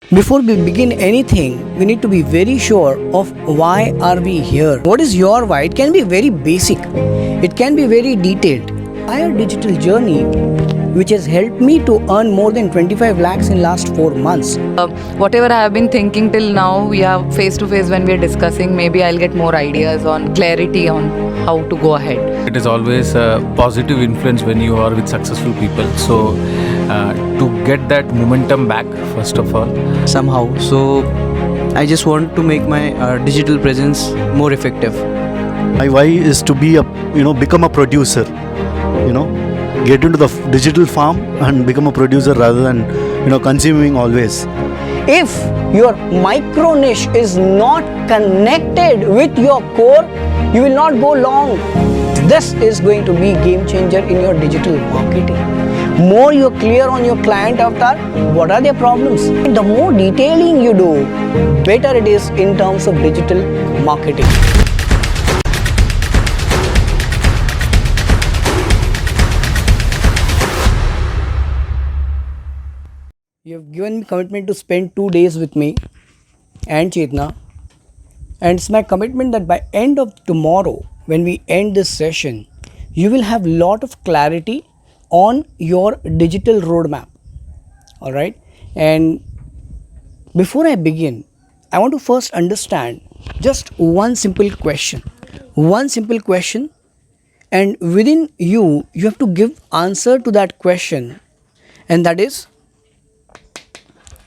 Before we begin anything, we need to be very sure of why are we here. What is your why? It can be very basic. It can be very detailed. Our digital journey which has helped me to earn more than 25 lakhs in last 4 months. Whatever I have been thinking till now, we are face to face when we are discussing. Maybe I'll get more ideas on clarity on how to go ahead. It is always a positive influence when you are with successful people. So, to get that momentum back, first of all, somehow. So I just want to make my digital presence more effective. My why is to be become a producer, get into the digital farm and become a producer rather than, consuming always. If your micro niche is not connected with your core, you will not go long. This is going to be game changer in your digital marketing. More you're clear on your client avatar, what are their problems? The more detailing you do, better it is in terms of digital marketing. You have given me commitment to spend 2 days with me and Chetna, and it's my commitment that by end of tomorrow, when we end this session, you will have lot of clarity on your digital roadmap. All right, and before I begin, I want to first understand just one simple question, and within you have to give answer to that question, and that is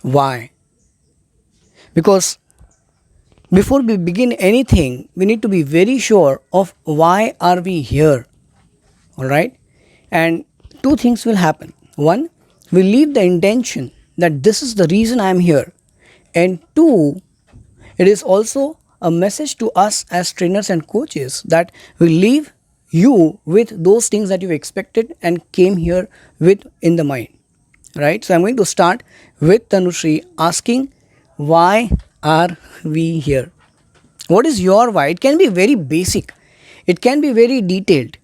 why. Because before we begin anything, we need to be very sure of why are we here. All right, and two things will happen. One, we leave the intention that this is the reason I am here, and two, it is also a message to us as trainers and coaches that we leave you with those things that you expected and came here with in the mind. Right, so I'm going to start with Tanushree asking, why are we here? What is your why? It can be very basic, it can be very detailed,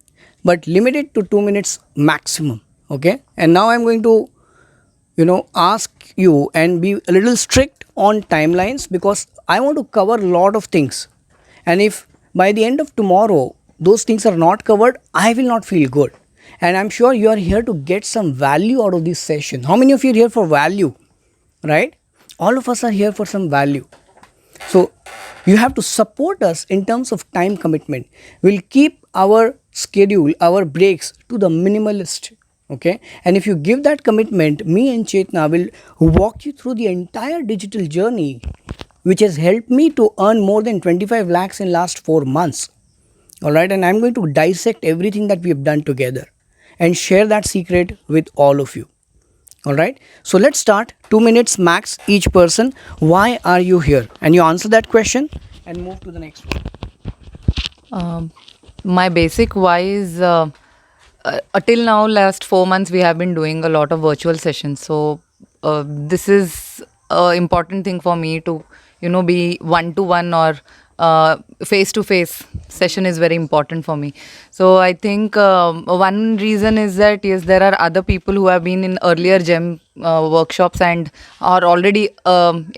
but limited to 2 minutes maximum. Okay, and now I'm going to ask you and be a little strict on timelines, because I want to cover a lot of things, and if by the end of tomorrow those things are not covered, I will not feel good. And I'm sure you are here to get some value out of this session. How many of you are here for value? Right, all of us are here for some value. So you have to support us in terms of time commitment. We'll keep our schedule, our breaks to the minimalist. Okay, and if you give that commitment, me and Chetna will walk you through the entire digital journey which has helped me to earn more than 25 lakhs in last 4 months. All right, and I'm going to dissect everything that we have done together and share that secret with all of you. All right, so let's start. 2 minutes max each person. Why are you here? And you answer that question and move to the next one. My basic why is till now, last 4 months, we have been doing a lot of virtual sessions. So this is an important thing for me to, be one-to-one or face-to-face session is very important for me. So I think one reason is that, yes, there are other people who have been in earlier GEM workshops and are already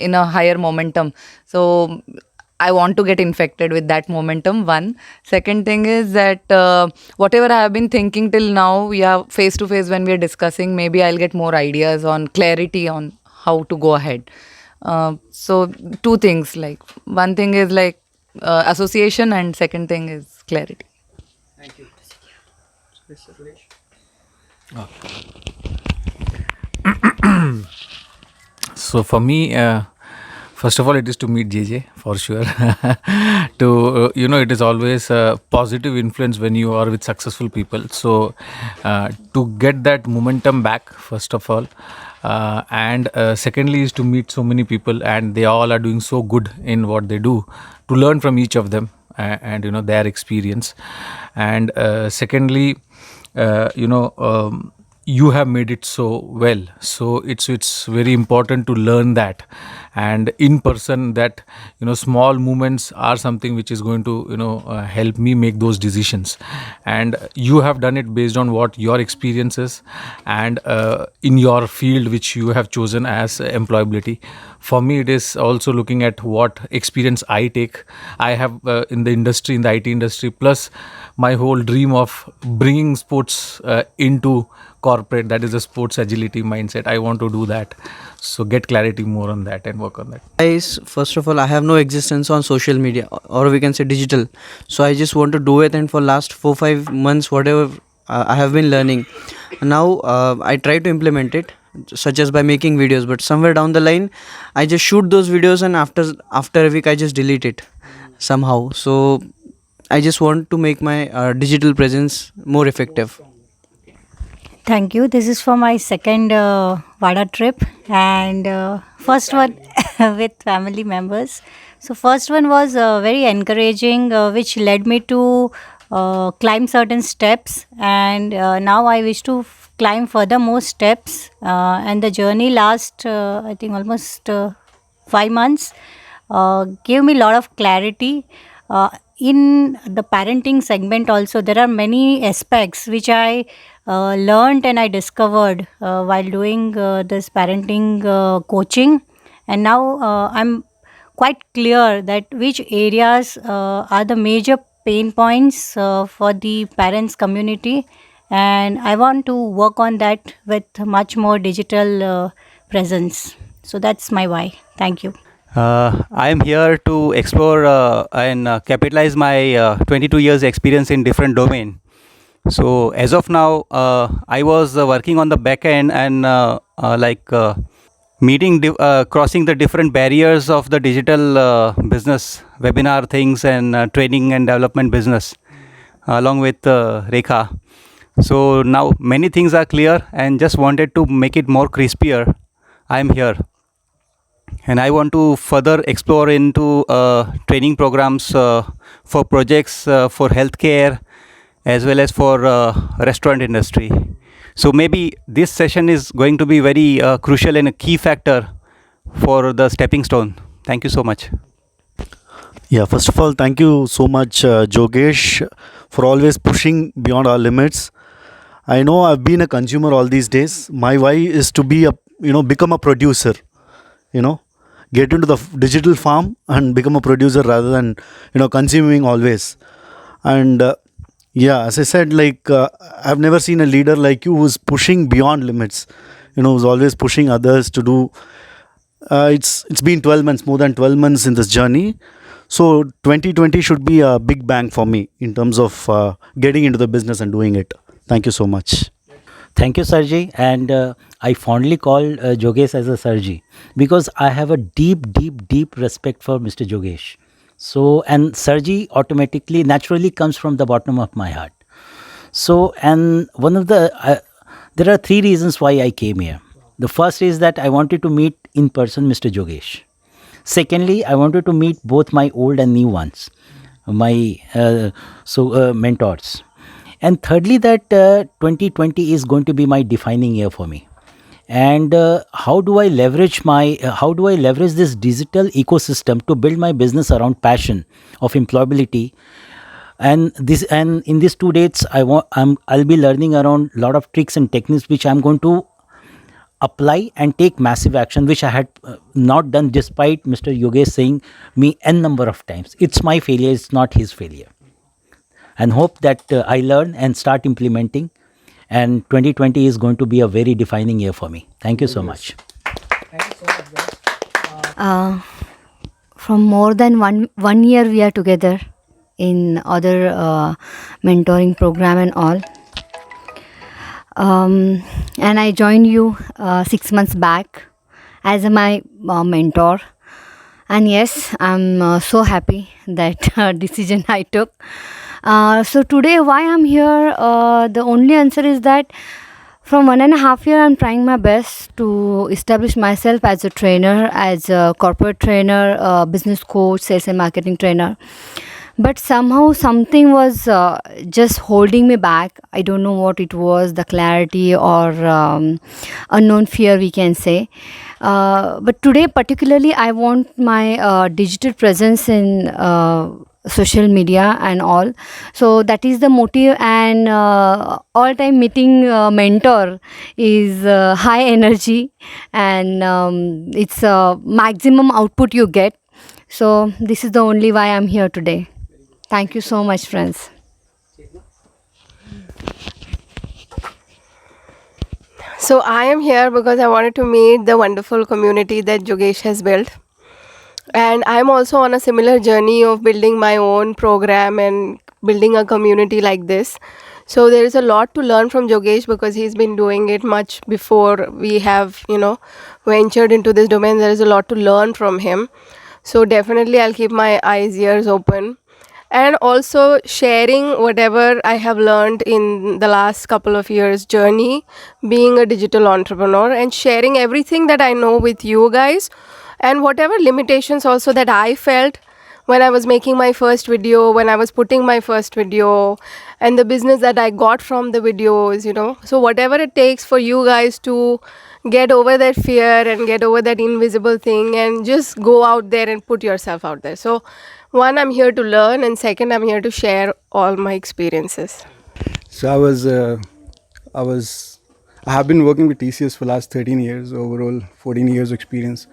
in a higher momentum. So I want to get infected with that momentum, one. Second thing is that whatever I have been thinking till now, we are face to face when we are discussing. Maybe I'll get more ideas on clarity on how to go ahead. So two things, like one thing is like association, and second thing is clarity. Thank you. so for me, first of all, it is to meet JJ for sure. It is always a positive influence when you are with successful people. So, to get that momentum back, first of all, and secondly is to meet so many people, and they all are doing so good in what they do. To learn from each of them and their experience, and secondly, you have made it so well, so it's very important to learn that, and in person, that small movements are something which is going to help me make those decisions, and you have done it based on what your experience is, and in your field which you have chosen as employability. for me, it is also looking at what experience I take. I have in the industry, in the IT industry, plus my whole dream of bringing sports into corporate. That is a sports agility mindset. I want to do that. So get clarity more on that and work on that. Guys, first of all, I have no existence on social media, or we can say digital. So I just want to do it, and for last 4-5 months, whatever I have been learning, now I try to implement it, such as by making videos. But somewhere down the line, I just shoot those videos, and after a week, I just delete it somehow. So I just want to make my digital presence more effective. Thank you. This is for my second Vada trip, and first one with family members. So first one was very encouraging, which led me to climb certain steps, and now I wish to climb further more steps. And the journey last, I think, almost 5 months. Gave me a lot of clarity. In the parenting segment also, there are many aspects which I learned and I discovered while doing this parenting coaching. And now I'm quite clear that which areas are the major pain points for the parents community, and I want to work on that with much more digital presence. So that's my why. Thank you. I am here to explore and capitalize my 22 years experience in different domain. So as of now, I was working on the back end and crossing the different barriers of the digital business, webinar things and training and development business, along with Rekha. So now many things are clear and just wanted to make it more crispier. I am here. And I want to further explore into training programs for projects for healthcare as well as for restaurant industry. So maybe this session is going to be very crucial and a key factor for the stepping stone. Thank you so much. Yeah, first of all, thank you so much, Jogesh, for always pushing beyond our limits. I know I've been a consumer all these days. My why is to be become a producer, get into the digital farm and become a producer rather than, consuming always. And yeah, as I said, I've never seen a leader like you who's pushing beyond limits, who's always pushing others to do. It's been 12 months, more than 12 months in this journey. So 2020 should be a big bang for me in terms of getting into the business and doing it. Thank you so much. Thank you, Sarji. And I fondly call Jogesh as a Sarji because I have a deep, deep, deep respect for Mr. Jogesh. So, and Sarji automatically, naturally comes from the bottom of my heart. So, and there are three reasons why I came here. The first is that I wanted to meet in person Mr. Jogesh. Secondly, I wanted to meet both my old and new ones, my mentors. And thirdly, that 2020 is going to be my defining year for me. And how do I leverage this digital ecosystem to build my business around passion of employability? And in these 2 dates, I'll be learning around a lot of tricks and techniques which I'm going to apply and take massive action, which I had not done despite Mr. Yogesh saying me n number of times. It's my failure, it's not his failure. And hope that I learn and start implementing. And 2020 is going to be a very defining year for me. Thank you so much. From more than one year we are together in other mentoring program and all. And I joined you 6 months back as my mentor. And yes, I'm so happy that decision I took. So today, why I'm here, the only answer is that from 1.5 years, I'm trying my best to establish myself as a trainer, as a corporate trainer, business coach, sales and marketing trainer. But somehow something was just holding me back. I don't know what it was, the clarity or unknown fear, we can say. But today, particularly, I want my digital presence in social media and all. So that is the motive, and all time meeting mentor is high energy, and it's maximum output you get. So this is the only why I'm here today. Thank you so much, friends. So I am here because I wanted to meet the wonderful community that Jogesh has built. And I'm also on a similar journey of building my own program and building a community like this. So there is a lot to learn from Jogesh because he's been doing it much before we have, ventured into this domain. There is a lot to learn from him. So definitely I'll keep my eyes, ears open. And also sharing whatever I have learned in the last couple of years journey being a digital entrepreneur, and sharing everything that I know with you guys, and whatever limitations also that I felt when I was making my first video, when I was putting my first video, and the business that I got from the videos. So whatever it takes for you guys to get over that fear and get over that invisible thing and just go out there and put yourself out there. So one, I'm here to learn, and second, I'm here to share all my experiences. So I have been working with TCS for last 13 years, overall 14 years experience,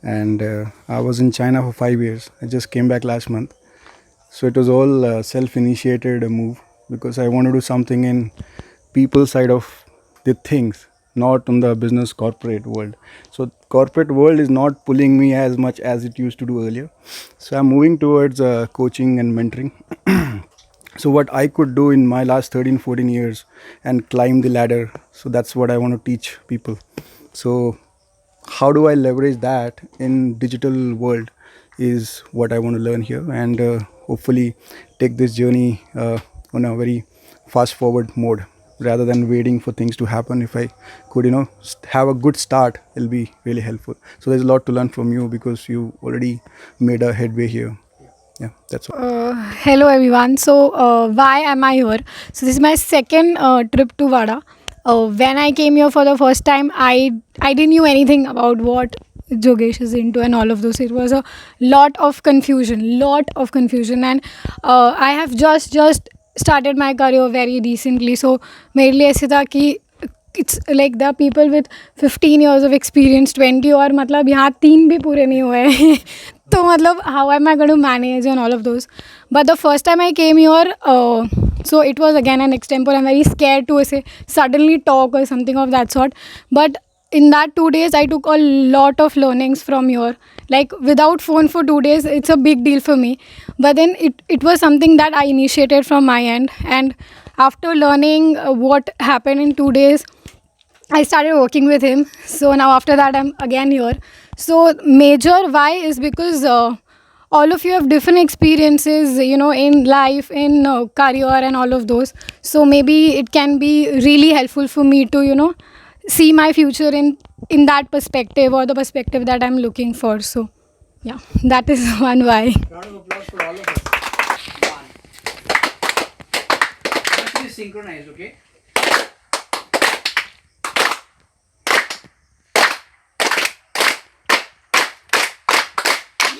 and I was in China for 5 years. I just came back last month, so it was all self-initiated move because I want to do something in people side of the things, not on the business corporate world. So corporate world is not pulling me as much as it used to do earlier. So I'm moving towards coaching and mentoring. So what I could do in my last 13-14 years and climb the ladder, so that's what I want to teach people. So how do I leverage that in digital world is what I want to learn here, and hopefully take this journey on a very fast forward mode rather than waiting for things to happen. If I could have a good start, it'll be really helpful. So there's a lot to learn from you because you already made a headway here. Yeah, that's all. Hello everyone. So why am I here? So this is my second trip to Vada. When I came here for the first time, I didn't knew anything about what Jogesh is into and all of those. It was a lot of confusion, and I have just started my career very recently. So मेरे लिए ऐसे था कि it's like the people with 15 years of experience, 20, और मतलब यहाँ 3 भी पूरे नहीं हुए हैं. तो मतलब how am I going to manage and all of those. But the first time I came here, so it was again an extempore. I'm very scared to say suddenly talk or something of that sort. But in that 2 days, I took a lot of learnings from here. Like without phone for 2 days, it's a big deal for me. But then it was something that I initiated from my end. And after learning what happened in 2 days, I started working with him. So now after that, I'm again here. So major why is because all of you have different experiences, in life, in career and all of those. So maybe it can be really helpful for me to, see my future in that perspective, or the perspective that I'm looking for. So yeah, that is one why. Round of applause for all of us. One. Let's be synchronized, okay?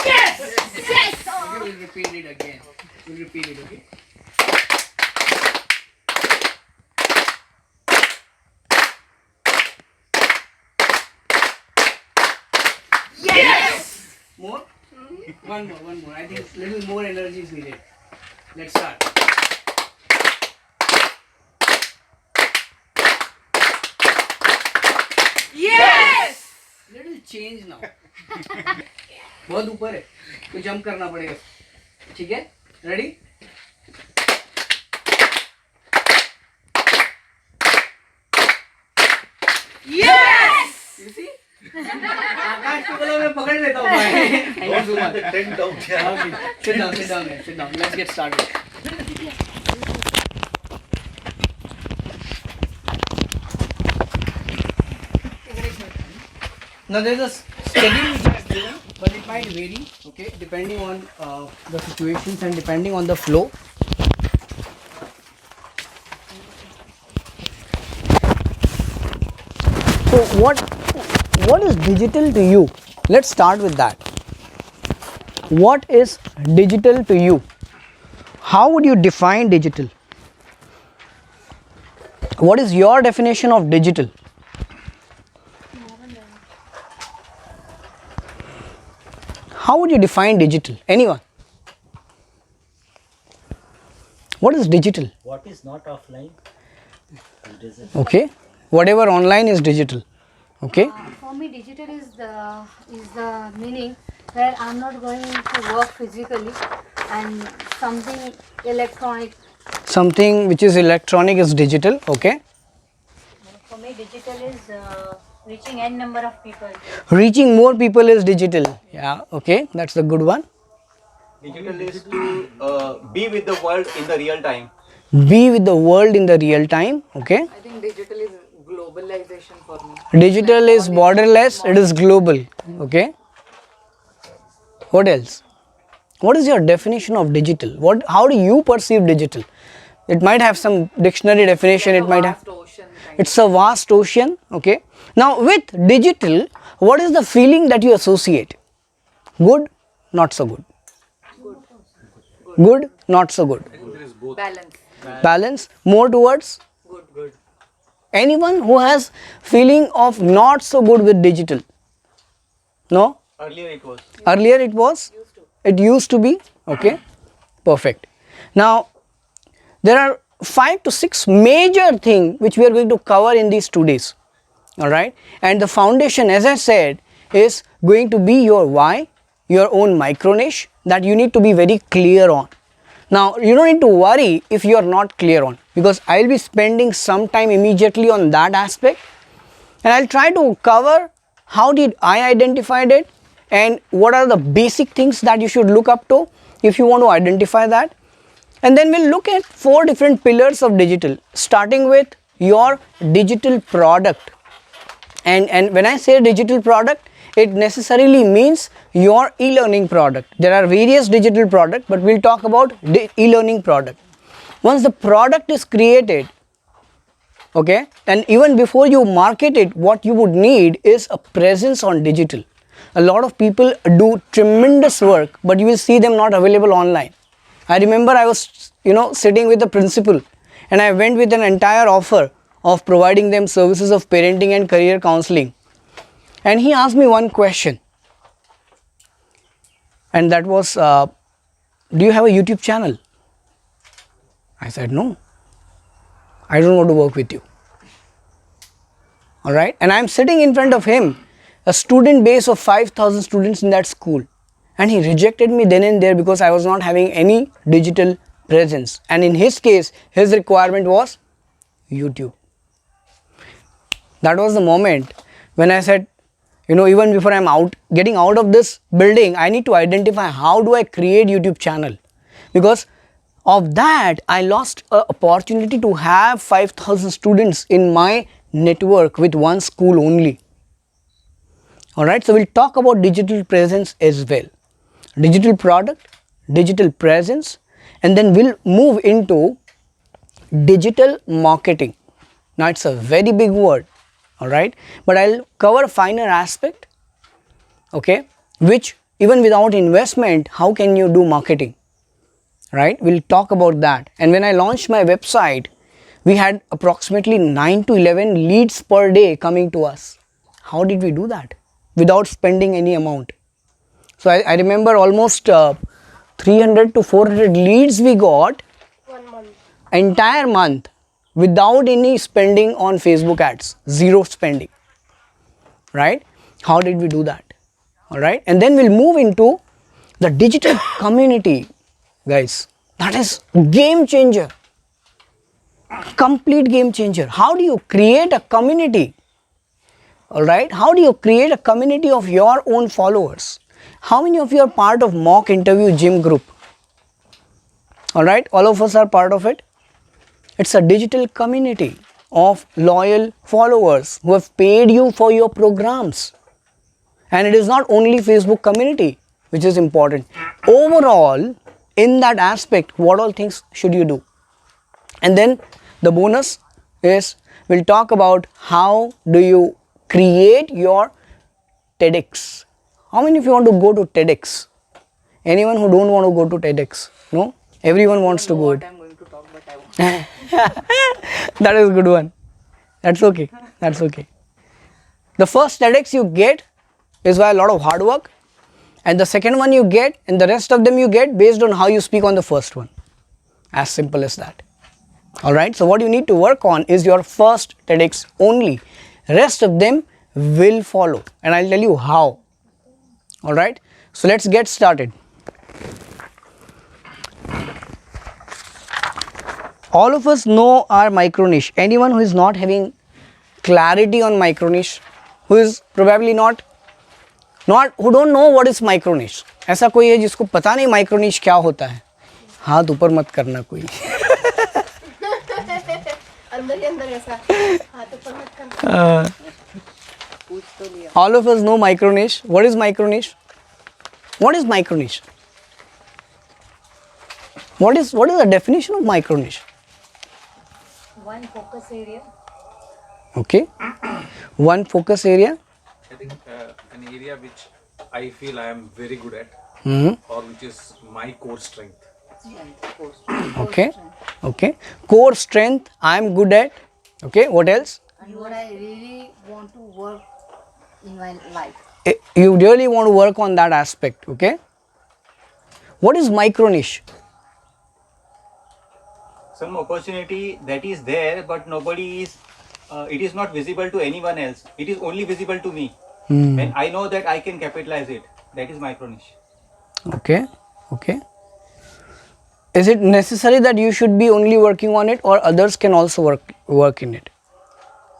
Yes! Yes! Okay, we'll repeat it again. We'll repeat it, okay? Yes! More? One more. I think a little more energy is needed. Let's start. Yes! Little change now. बहुत ऊपर है, तो jump करना पड़ेगा. ठीक है? Ready? Yes! You see? आकाश को बोला मैं पकड़ लेता हूँ भाई. Thank you so much. Okay. Sit down. Let's get started. Now there's a schedule which I have given, but it might vary, okay, depending on the situations and depending on the flow. So what is digital to you? Let's start with that. What is digital to you? how would you define digital? What is your definition of digital? How would you define digital? Anyone? What is digital? What is not offline? Okay, whatever online is digital. Okay. For me, digital is the meaning where I'm not going to work physically and something electronic. Something which is electronic is digital. Okay. For me, digital is reaching n number of people. Reaching more people is digital. Yeah. Okay, that's a good one. Digital is to be with the world in the real time. Be with the world in the real time. Okay. I think digital is globalization for me. Digital is borderless. It is global. Okay. What else? What is your definition of digital? How do you perceive digital? It might have some dictionary definition. It might have. It's a vast ocean. Okay. Now with digital, what is the feeling that you associate? Good, not so good. Good, not so good. Balance. Balance, more towards Good. anyone who has feeling of not so good with digital. No? Earlier it was. Earlier it was? It used to be? Okay, perfect. Now, there are 5 to 6 major things which we are going to cover in these 2 days. Alright, and the foundation, as I said, is going to be your why, your own micro niche that you need to be very clear on. Now, you don't need to worry if you are not clear on, because I will be spending some time immediately on that aspect, and I will try to cover how did I identified it and what are the basic things that you should look up to if you want to identify that. And then we'll look at 4 different pillars of digital, starting with your digital product. And when I say digital product, it necessarily means your e-learning product. There are various digital products, but we'll talk about e-learning product. Once the product is created, okay, and even before you market it, what you would need is a presence on digital. A lot of people do tremendous work, but you will see them not available online. I remember I was, sitting with the principal, and I went with an entire offer of providing them services of parenting and career counseling. And he asked me one question, and that was, do you have a YouTube channel? I said, no, I don't want to work with you. Alright, and I am sitting in front of him, a student base of 5,000 students in that school, and he rejected me then and there because I was not having any digital presence, and in his case, his requirement was YouTube. That was the moment when I said, even before I'm getting out of this building, I need to identify how do I create YouTube channel, because of that I lost an opportunity to have 5,000 students in my network with one school only. Alright, so we'll talk about digital presence as well, digital product, digital presence, and then we'll move into digital marketing. Now it's a very big word, alright, but I'll cover a finer aspect, okay, which even without investment, how can you do marketing, right? We'll talk about that. And when I launched my website, we had approximately 9 to 11 leads per day coming to us. How did we do that without spending any amount? So I remember almost 300 to 400 leads we got 1 month. entire month without any spending on Facebook ads, zero spending, right? How did we do that? Alright, and then we'll move into the digital community, guys. That is game changer, complete game changer. How do you create a community? Alright, how do you create a community of your own followers? How many of you are part of mock interview gym group? Alright, all of us are part of it. It's a digital community of loyal followers who have paid you for your programs. And it is not only Facebook community which is important. Overall, in that aspect, what all things should you do? And then the bonus is we'll talk about how do you create your TEDx. How many of you want to go to TEDx? Anyone who don't want to go to TEDx? No? Everyone wants to go it. I'm going to talk, but I won't. That is a good one. That's okay. That's okay. The first TEDx you get is by a lot of hard work, and the second one you get, and the rest of them you get based on how you speak on the first one. As simple as that. Alright, so what you need to work on is your first TEDx only. Rest of them will follow, and I'll tell you how. Alright, so let's get started. All of us know our micro niche. Anyone who is not having clarity on micro niche, who is probably not who don't know what is micro niche. ऐसा कोई है जिसको पता नहीं micro निश क्या होता है? हाथ ऊपर मत करना कोई. अंदर ही अंदर ऐसा हाथ ऊपर मत करना. All of us know micro niche. What is micro niche? What is micro niche? What is the definition of micro niche? One focus area. Okay. One focus area. I think an area which I feel I am very good at, or which is my core strength. Okay. Okay. Core strength I am good at. Okay. What else? And what I really want to work in my life. You really want to work on that aspect. Okay. What is micro niche? Some opportunity that is there, but nobody is. It is not visible to anyone else. It is only visible to me, and I know that I can capitalize it. That is micro niche. Okay. Okay. Is it necessary that you should be only working on it, or others can also work in it?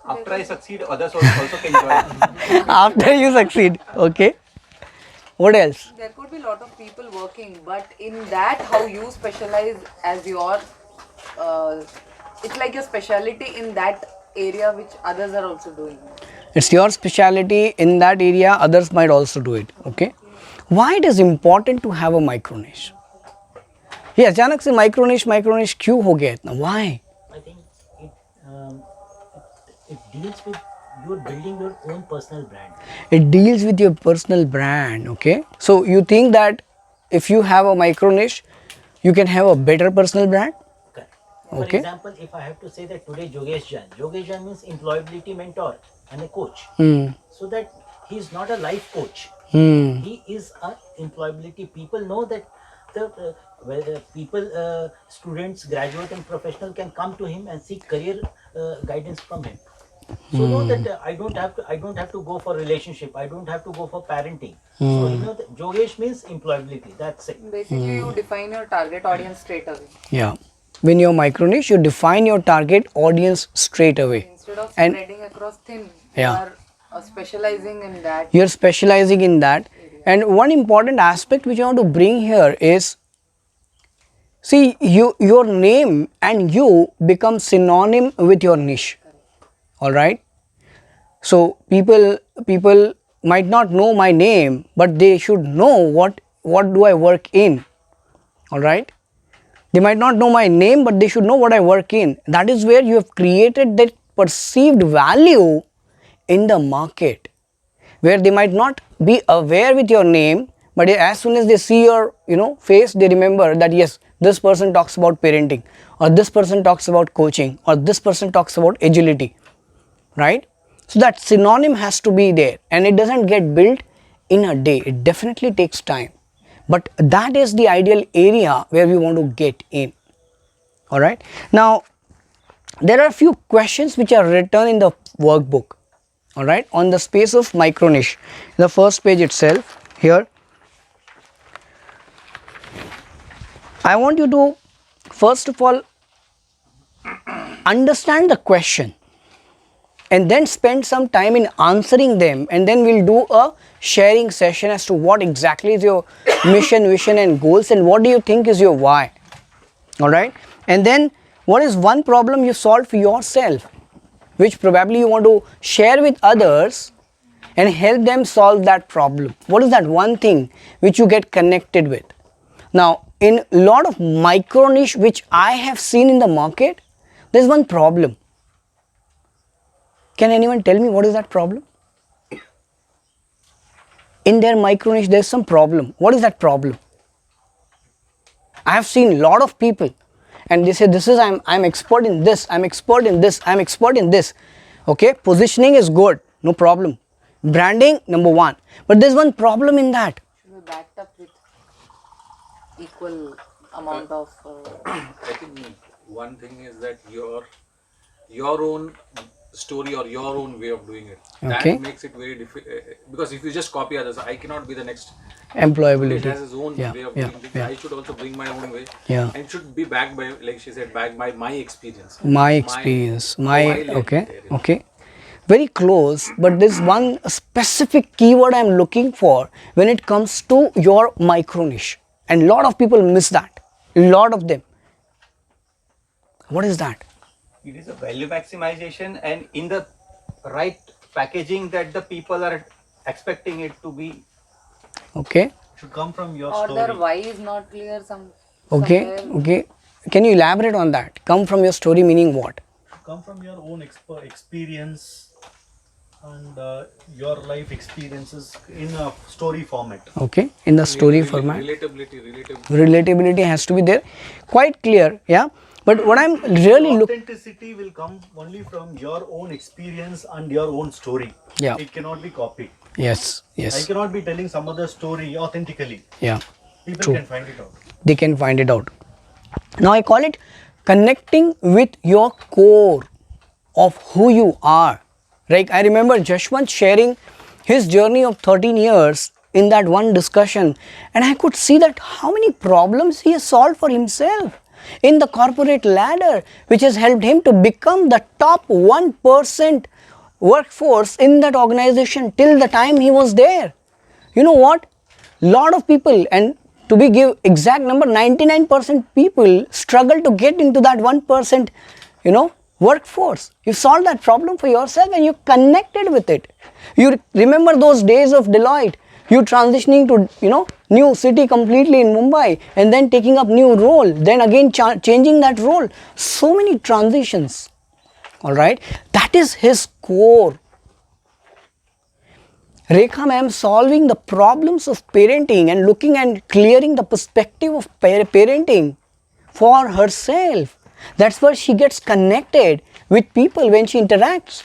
After I succeed, others also can join. After you succeed. Okay. What else? There could be a lot of people working, but in that, how you specialize as your, it's like your specialty in that area which others are also doing. It's your specialty in that area, others might also do it. Okay. Why it is important to have a micro niche? ये अचानक से micro निश क्यों हो गया इतना? Why? I think it deals with you're building your own personal brand. It deals with your personal brand. Okay. So you think that if you have a micro niche, you can have a better personal brand? Correct. For Okay. example, if I have to say that today Jogesh Jan means employability mentor and a coach. So that he is not a life coach. He is a employability. People know that the people, students, graduate and professional can come to him and seek career guidance from him. So know that I don't have to go for relationship. I don't have to go for parenting. So you know that Jogesh means employability. That's it. Basically, you define your target audience straight away. Yeah. When you're micro niche, you define your target audience straight away. Instead of And spreading across thin, Yeah. you are specializing in that. You're specializing in that. And one important aspect which I want to bring here is, see, your name and you become synonym with your niche. All right. So people might not know my name, but they should know what do I work in. All right. They might not know my name, but they should know what I work in. That is where you have created that perceived value in the market, where they might not be aware with your name, but as soon as they see your face, they remember that yes, this person talks about parenting, or this person talks about coaching, or this person talks about agility, right? So that synonym has to be there, and it doesn't get built in a day. It definitely takes time, but that is the ideal area where we want to get in. All right. Now there are a few questions which are written in the workbook. All right, on the space of micro niche, the first page itself. Here I want you to first of all understand the question and then spend some time in answering them, and then we'll do a sharing session as to what exactly is your mission, vision and goals, and what do you think is your why. All right, and then what is one problem you solved for yourself, which probably you want to share with others and help them solve that problem. What is that one thing which you get connected with? Now, in a lot of micro niche which I have seen in the market, there is one problem. Can anyone tell me what is that problem? In their micro niche, there is some problem. What is that problem? I have seen a lot of people and they say this is I'm expert in this, I'm expert in this, I'm expert in this. Okay, positioning is good, no problem. Branding, number one. But there's one problem in that. Should be backed up with equal amount of. I think one thing is that your own story or your own way of doing it. Okay. That makes it very difficult because if you just copy others, I cannot be the next. Employability. It has his own way of doing things. I should also bring my own way. Yeah. And it should be backed by, like she said, backed by my experience. My experience. How I learned Okay. there. Okay. Very close, but there's one specific keyword I'm looking for when it comes to your micro niche. And a lot of people miss that. A lot of them. What is that? It is a value maximization and in the right packaging that the people are expecting it to be. Okay. Should come from your Or story. their why is not clear. Okay. Somewhere. Okay. Can you elaborate on that? Come from your story meaning what? Come from your own experience and your life experiences in a story format. Okay. In the story format. Relatability. Relatability has to be there. Quite clear. Yeah. But what I'm really looking. Authenticity will come only from your own experience and your own story. Yeah. It cannot be copied. Yes. I Yes. cannot be telling some other story authentically. Yeah. People True. can find it out. They can find it out. Now I call it connecting with your core of who you are. Right? I remember Jashwant sharing his journey of 13 years in that one discussion, and I could see that how many problems he has solved for himself in the corporate ladder, which has helped him to become the top 1% workforce in that organization till the time he was there. You know what? Lot of people, and to be give exact number, 99% people struggle to get into that 1%, workforce. You solved that problem for yourself and you connected with it. You remember those days of Deloitte, you transitioning to, new city completely in Mumbai and then taking up new role, then again changing that role. So many transitions. All right. That is his core. Rekha ma'am solving the problems of parenting and looking and clearing the perspective of parenting for herself. That's where she gets connected with people when she interacts.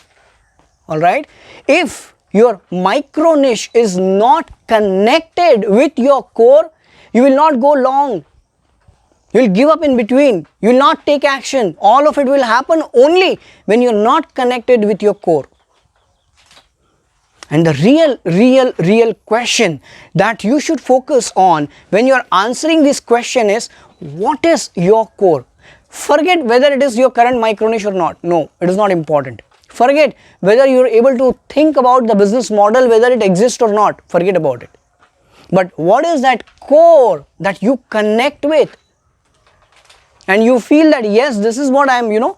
All right. If your micro niche is not connected with your core, you will not go long. You will give up in between. You will not take action. All of it will happen only when you are not connected with your core. And the real question that you should focus on when you are answering this question is, what is your core? Forget whether it is your current micro niche or not. No, it is not important. Forget whether you are able to think about the business model, whether it exists or not. Forget about it. But what is that core that you connect with? And you feel that, yes, this is what I am,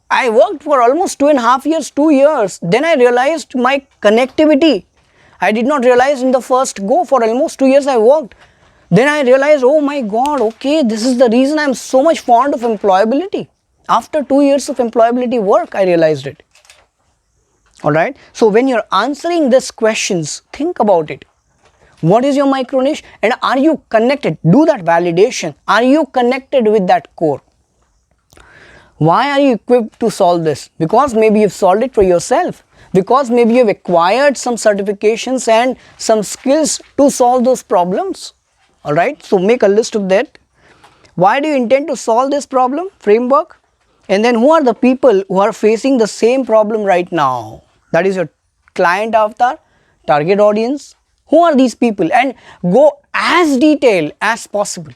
I worked for almost 2.5 years, 2 years. Then I realized my connectivity. I did not realize in the first go. For almost 2 years I worked. Then I realized, oh my God, okay, this is the reason I am so much fond of employability. After 2 years of employability work, I realized it. All right. So when you're answering these questions, think about it. What is your micro niche and are you connected? Do that validation. Are you connected with that core? Why are you equipped to solve this? Because maybe you've solved it for yourself. Because maybe you've acquired some certifications and some skills to solve those problems. All right. So make a list of that. Why do you intend to solve this problem? Framework. And then who are the people who are facing the same problem right now? That is your client avatar, target audience. Who are these people? And go as detailed as possible.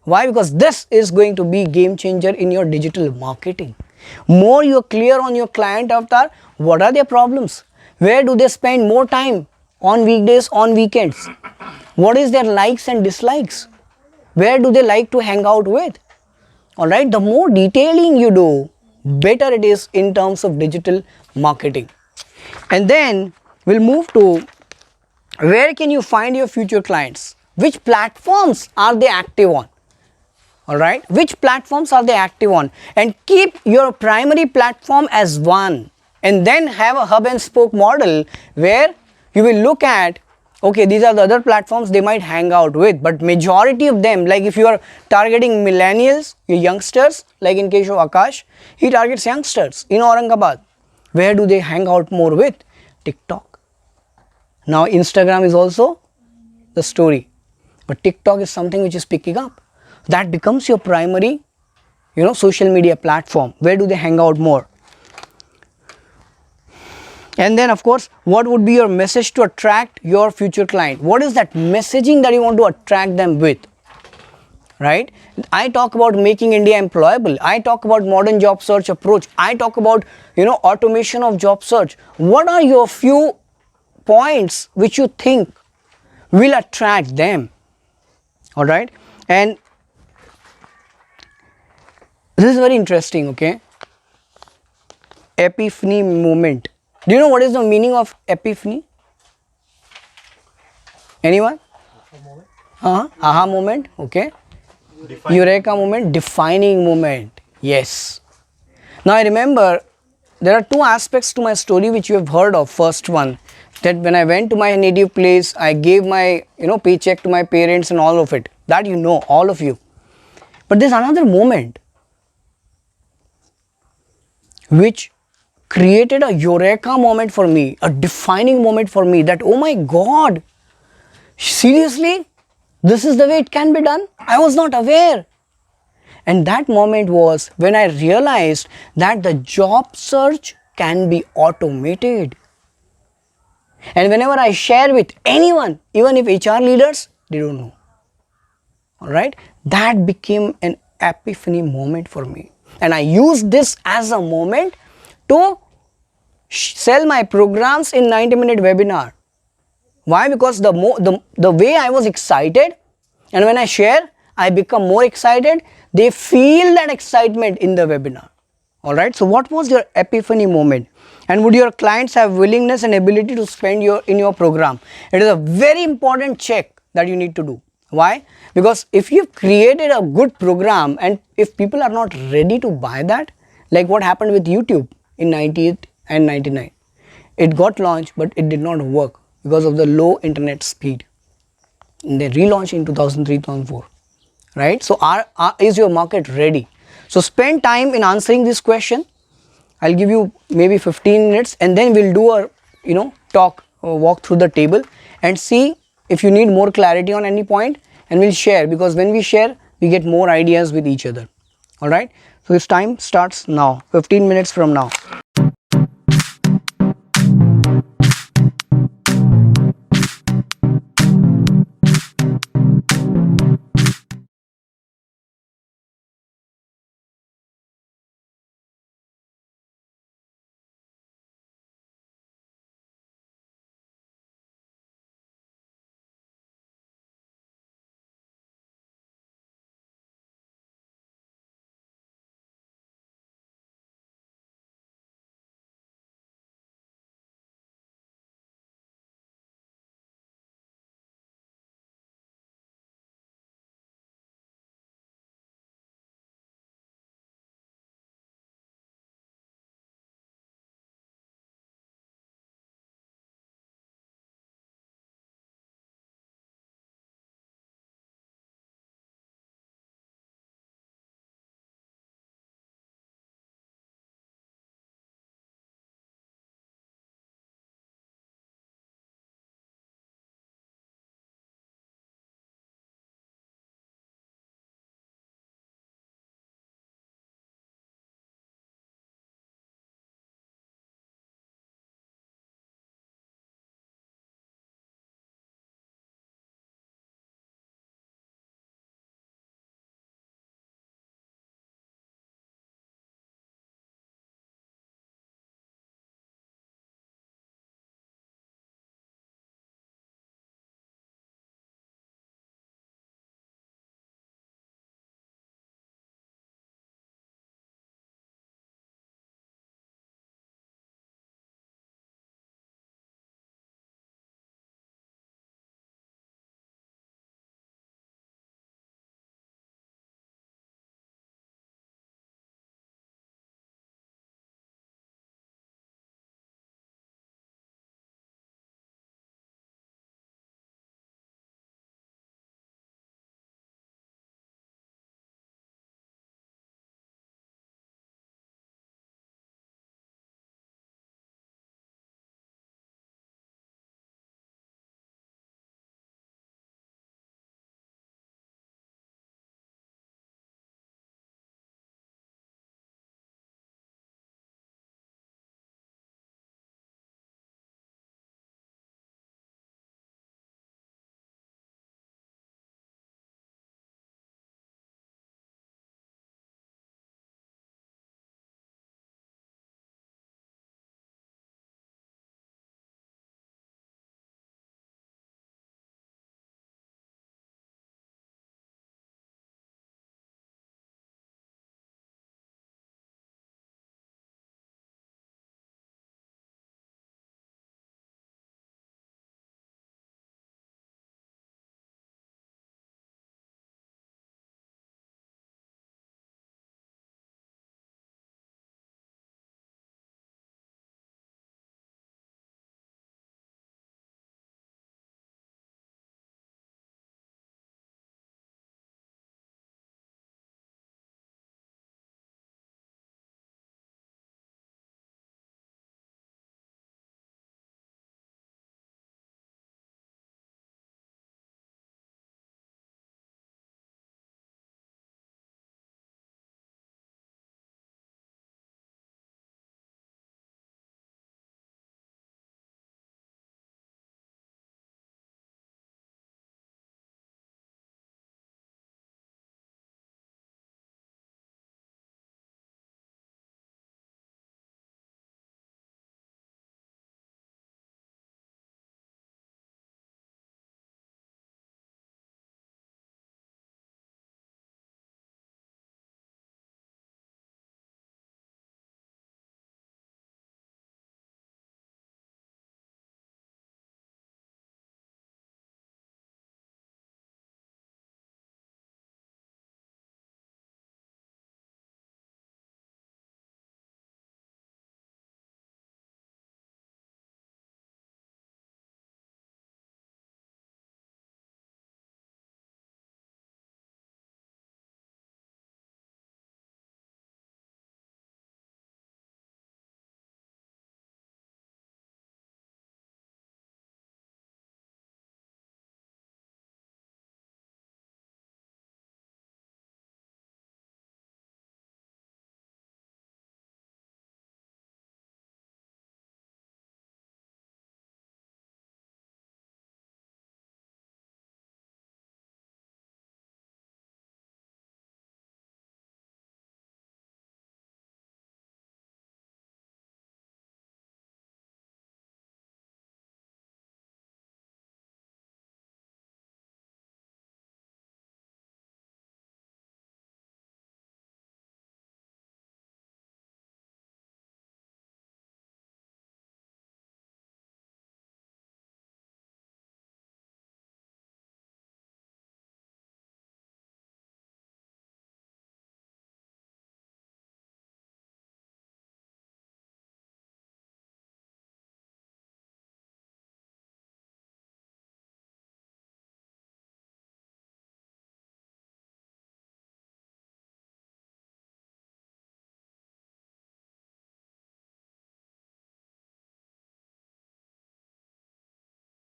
Why? Because this is going to be game changer in your digital marketing. More you are clear on your client avatar, what are their problems? Where do they spend more time? On weekdays, on weekends? What is their likes and dislikes? Where do they like to hang out with? Alright, the more detailing you do, better it is in terms of digital marketing. And then we'll move to where can you find your future clients? Which platforms are they active on? Alright, which platforms are they active on? And keep your primary platform as one. And then have a hub and spoke model where you will look at, Okay, these are the other platforms they might hang out with, but majority of them, like if you are targeting millennials, youngsters, like in case of Akash, he targets youngsters in Aurangabad. Where do they hang out more with? TikTok. Now Instagram is also the story, but TikTok is something which is picking up. That becomes your primary, social media platform. Where do they hang out more? And then of course, what would be your message to attract your future client? What is that messaging that you want to attract them with? Right? I talk about making India employable. I talk about modern job search approach. I talk about, automation of job search. What are your few points which you think will attract them? All right? And this is very interesting, okay? Epiphany moment. Do you know what is the meaning of epiphany? Anyone? Aha moment, okay. Eureka moment, defining moment. Yes. Now I remember there are two aspects to my story which you have heard of. First one, that when I went to my native place, I gave my paycheck to my parents and all of it. That all of you. But there's another moment which created a eureka moment for me, a defining moment for me, that oh my God, seriously, this is the way it can be done? I was not aware. And that moment was when I realized that the job search can be automated. And whenever I share with anyone, even if HR leaders, they don't know. Alright, that became an epiphany moment for me. And I used this as a moment to sell my programs in 90-minute webinar. Why? Because the way I was excited, and when I share, I become more excited. They feel that excitement in the webinar. Alright, so what was your epiphany moment? And would your clients have willingness and ability to spend in your program? It is a very important check that you need to do. Why? Because if you've created a good program and if people are not ready to buy that, like what happened with YouTube in 98 and 99, it got launched but it did not work because of the low internet speed. And they relaunched in 2003, 2004. Right? So is your market ready? So spend time in answering this question. I'll give you maybe 15 minutes and then we'll do a walk through the table and see if you need more clarity on any point, and we'll share, because when we share we get more ideas with each other. Alright, so this time starts now, 15 minutes from now.